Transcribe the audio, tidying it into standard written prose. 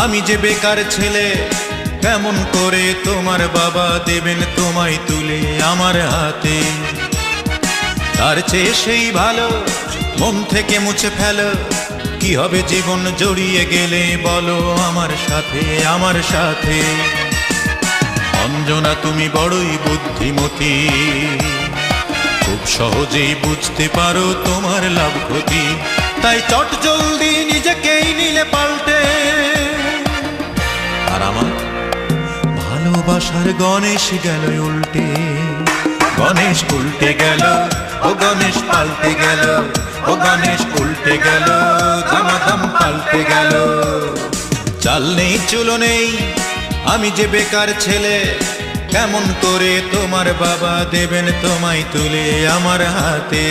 আমি যে বেকার ছেলে, কেমন করে তোমার বাবা দেবেন তোমায় তুলে আমার হাতে? তার চেয়ে সেই ভালো মন থেকে মুছে ফেলো। কি হবে জীবন জড়িয়ে গেলে বলো আমার সাথে, আমার সাথে। অঞ্জনা তুমি বড়ই বুদ্ধিমতী, খুব সহজেই বুঝতে পারো তোমার লাভ ক্ষতি। তাই চট জলদি নিজেকেই নিলে পাল্টে। আর আমার ভালোবাসার গণেশ গেল উল্টে। গণেশ উল্টে গেল, ও গণেশ পাল্টে গেল, ও গণেশ উল্টে গেল, দামাদাম পাল্টে গেল। চাল নেই চুলো নেই, আমি যে বেকার ছেলে, কেমন করে তোমার বাবা দেবেন তোমায় তুলে আমার হাতে?